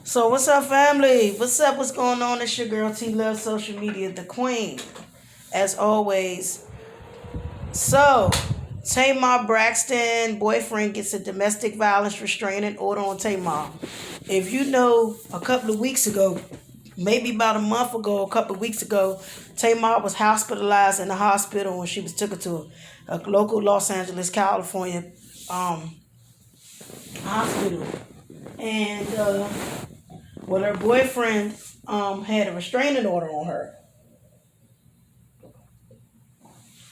So what's up, family? What's up? What's going on? It's your girl T Love Social Media, the Queen, as always. So Tamar Braxton boyfriend gets a domestic violence restraining order on Tamar. If you know, a couple of weeks ago, maybe about a month ago, a couple of weeks ago, Tamar was hospitalized in the hospital when she was taken to a local Los Angeles, California hospital, and well, her boyfriend had a restraining order on her.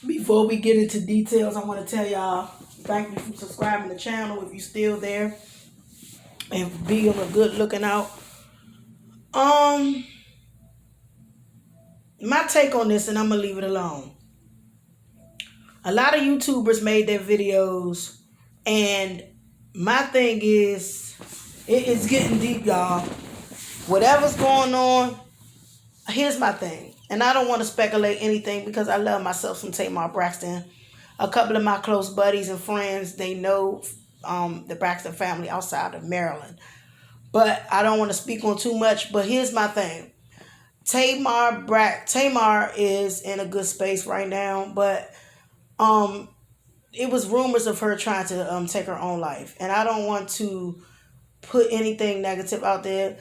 Before we get into details, I want to tell y'all thank you for subscribing to the channel if you're still there and for being a good looking out. My take on this, and I'm gonna leave it alone. A lot of YouTubers made their videos, and my thing is, it's getting deep, y'all. Whatever's going on, here's my thing. And I don't want to speculate anything because I love myself some Tamar Braxton. A couple of my close buddies and friends, they know the Braxton family outside of Maryland. But I don't want to speak on too much. But here's my thing. Tamar is in a good space right now. But it was rumors of her trying to take her own life. And I don't want to put anything negative out there.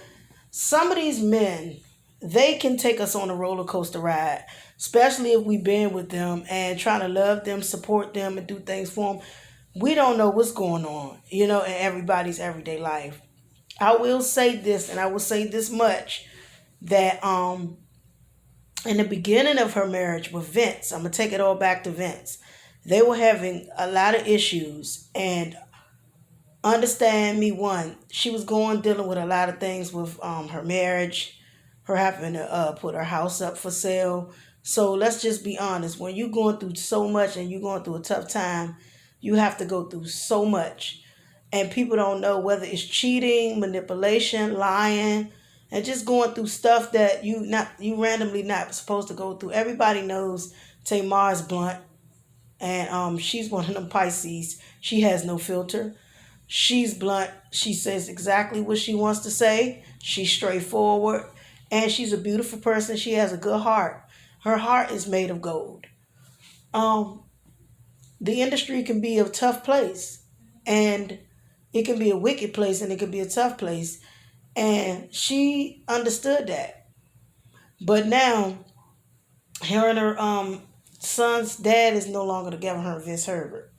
Some of these men, they can take us on a roller coaster ride, especially if we've been with them and trying to love them, support them, and do things for them. We don't know what's going on, in everybody's everyday life. I will say this, and I will say this much, that in the beginning of her marriage with Vince, I'm going to take it all back to Vince, they were having a lot of issues. And understand me, one, she was dealing with a lot of things with her marriage, her having to put her house up for sale. So let's just be honest. When you're going through so much and you're going through a tough time, you have to go through so much. And people don't know whether it's cheating, manipulation, lying, and just going through stuff that you randomly not supposed to go through. Everybody knows Tamar's blunt, and she's one of them Pisces. She has no filter. She's blunt. She says exactly what she wants to say. She's straightforward. And she's a beautiful person. She has a good heart. Her heart is made of gold. The industry can be a tough place. And it can be a wicked place, and it can be a tough place. And she understood that. But now, her and her son's dad is no longer together, her and Vince Herbert.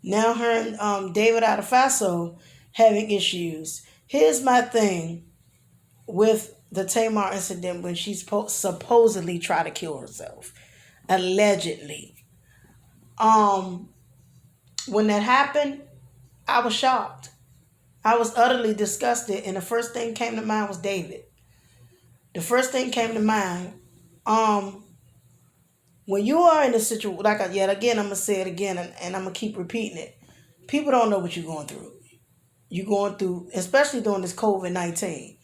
Now her and David ADEFESO having issues. Here's my thing with the Tamar incident when she supposedly tried to kill herself. Allegedly. When that happened, I was shocked. I was utterly disgusted, and the first thing came to mind was David. The first thing came to mind, when you are in a situation, yet again, I'm going to say it again, and I'm going to keep repeating it. People don't know what you're going through. You're going through, especially during this COVID-19.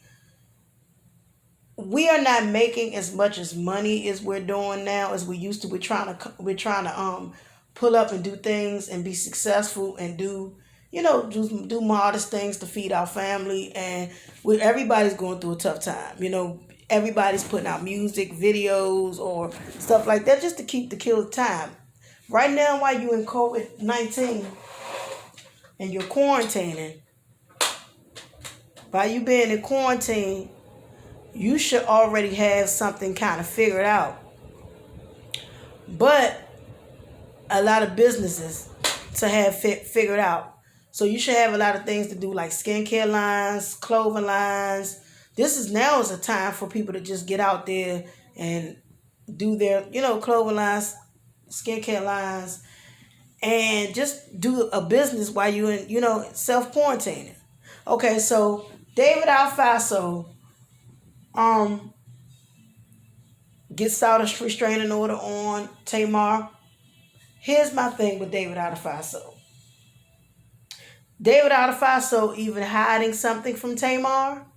We are not making as much as money as we're doing now as we used to. We're trying to pull up and do things and be successful and do modest things to feed our family. And everybody's going through a tough time. Everybody's putting out music, videos, or stuff like that just to kill the time. Right now, while you're in COVID-19 and you're quarantining, by you being in quarantine, you should already have something kind of figured out. But a lot of businesses to have figured out. So you should have a lot of things to do, like skincare lines, clothing lines. This is a time for people to just get out there and do their, clothing lines, skincare lines, and just do a business while you're in, self-quarantining. Okay, so David ADEFESO gets out a restraining order on Tamar. Here's my thing with David ADEFESO. David ADEFESO even hiding something from Tamar.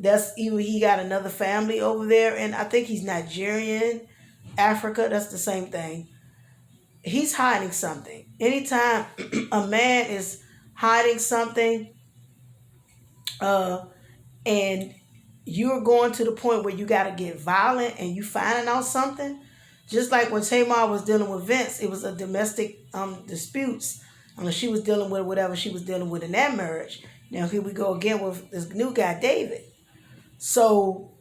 That's either he got another family over there, and I think he's Nigerian, Africa. That's the same thing. He's hiding something. Anytime a man is hiding something, and you're going to the point where you got to get violent and you finding out something, just like when Tamar was dealing with Vince, it was a domestic disputes. She was dealing with whatever she was dealing with in that marriage. Now here we go again with this new guy, David. So,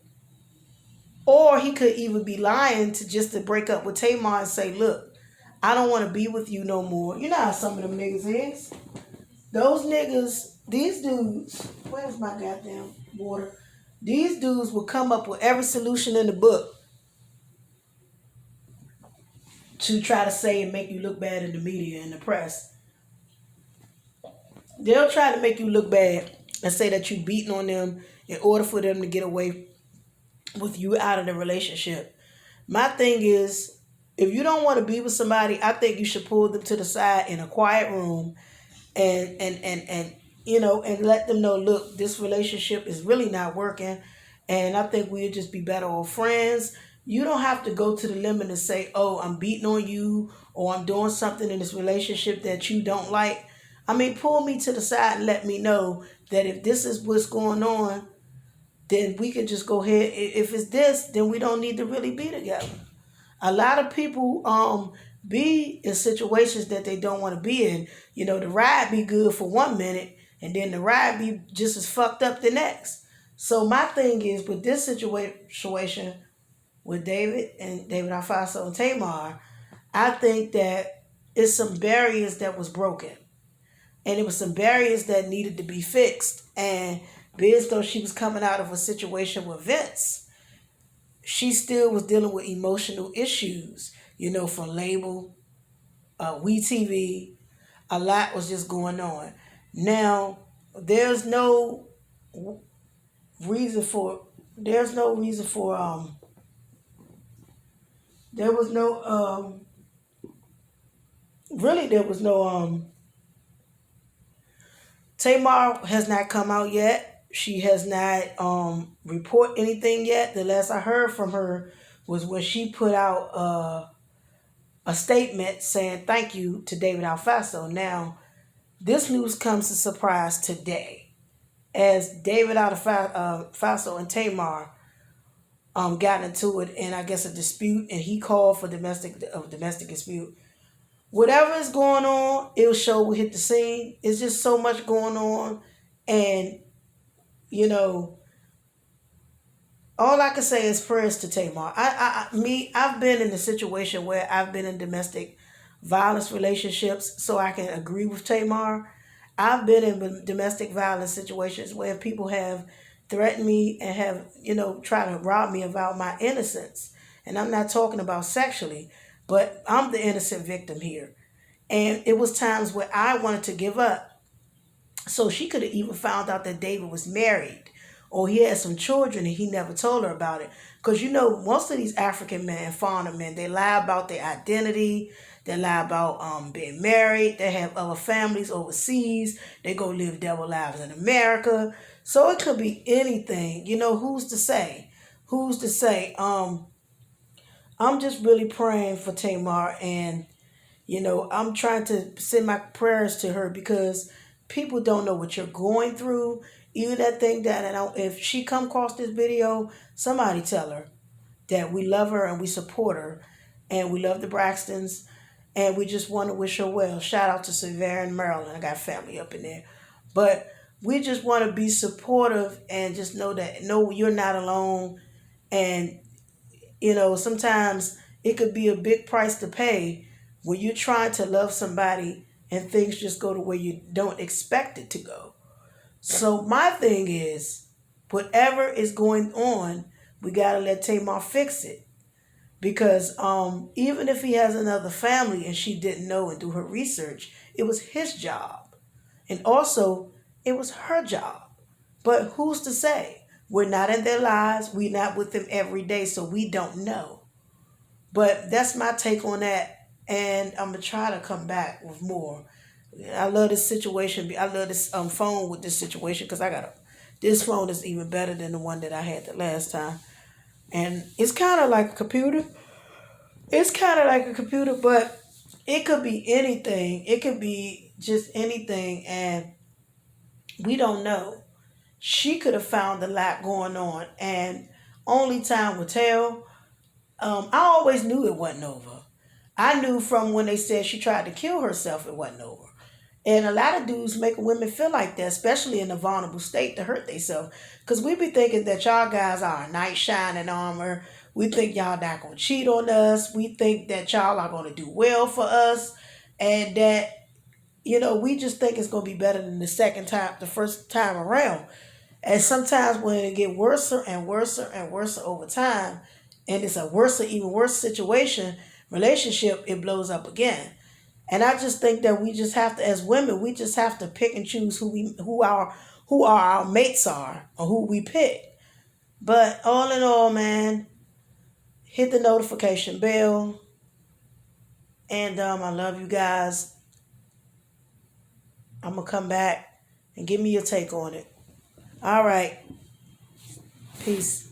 or he could even be lying to just to break up with Tamar and say, look, I don't want to be with you no more. You know how some of them niggas is. Those niggas, these dudes, where's my goddamn water? These dudes will come up with every solution in the book to try to say and make you look bad in the media and the press. They'll try to make you look bad and say that you beating on them in order for them to get away with you out of the relationship. My thing is, if you don't want to be with somebody, I think you should pull them to the side in a quiet room and and let them know, look, this relationship is really not working, and I think we'll just be better off friends. You don't have to go to the limit and say, oh, I'm beating on you or I'm doing something in this relationship that you don't like. I mean, pull me to the side and let me know that if this is what's going on, then we can just go ahead. If it's this, then we don't need to really be together. A lot of people be in situations that they don't want to be in. The ride be good for 1 minute and then the ride be just as fucked up the next. So my thing is, with this situation with David Alfonso and Tamar, I think that it's some barriers that was broken. And it was some barriers that needed to be fixed. And be as though she was coming out of a situation with Vince, she still was dealing with emotional issues, from label, WeTV. A lot was just going on. Now, there's no reason for, there was no, really there was no, Tamar has not come out yet. She has not report anything yet. The last I heard from her was when she put out a statement saying thank you to David Alfonso. Now, this news comes as a surprise today, as David Alfonso and Tamar got into it in, I guess, a dispute, and he called for domestic dispute. Whatever is going on, it'll show will hit the scene. It's just so much going on. And, all I can say is prayers to Tamar. I've been in a situation where I've been in domestic violence relationships, so I can agree with Tamar. I've been in domestic violence situations where people have threatened me and have, tried to rob me about my innocence. And I'm not talking about sexually, but I'm the innocent victim here. And it was times where I wanted to give up. So she could have even found out that David was married or he had some children and he never told her about it. Because, most of these African men, foreigner men, they lie about their identity. They lie about being married. They have other families overseas. They go live double lives in America. So it could be anything. Who's to say? Who's to say? I'm just really praying for Tamar, and I'm trying to send my prayers to her because people don't know what you're going through. Even that thing that, if she come across this video, somebody tell her that we love her and we support her, and we love the Braxtons, and we just want to wish her well. Shout out to Severe in Maryland. I got family up in there, but we just want to be supportive and just know that no, you're not alone, and sometimes it could be a big price to pay when you're trying to love somebody and things just go the way you don't expect it to go. So my thing is, whatever is going on, we got to let Tamar fix it. Because even if he has another family and she didn't know and do her research, it was his job. And also, it was her job. But who's to say? We're not in their lives. We're not with them every day, so we don't know. But that's my take on that. And I'm going to try to come back with more. I love this situation. I love this phone with this situation because this phone is even better than the one that I had the last time. And it's kind of like a computer. But it could be anything. It could be just anything. And we don't know. she could have found a lot going on, and only time will tell. I always knew it wasn't over. I knew from when they said she tried to kill herself, it wasn't over. And a lot of dudes make women feel like that, especially in a vulnerable state, to hurt themselves. Because we be thinking that y'all guys are a knight shining armor. We think y'all not going to cheat on us. We think that y'all are going to do well for us. And that, we just think it's going to be better than the first time around. And sometimes when it get worse and worse and worse over time, and it's a worse, even worse relationship, it blows up again. And I just think that we just have to, as women, we just have to pick and choose who our mates are, or who we pick. But all in all, man, hit the notification bell, and I love you guys. I'm gonna come back and give me your take on it. All right, peace.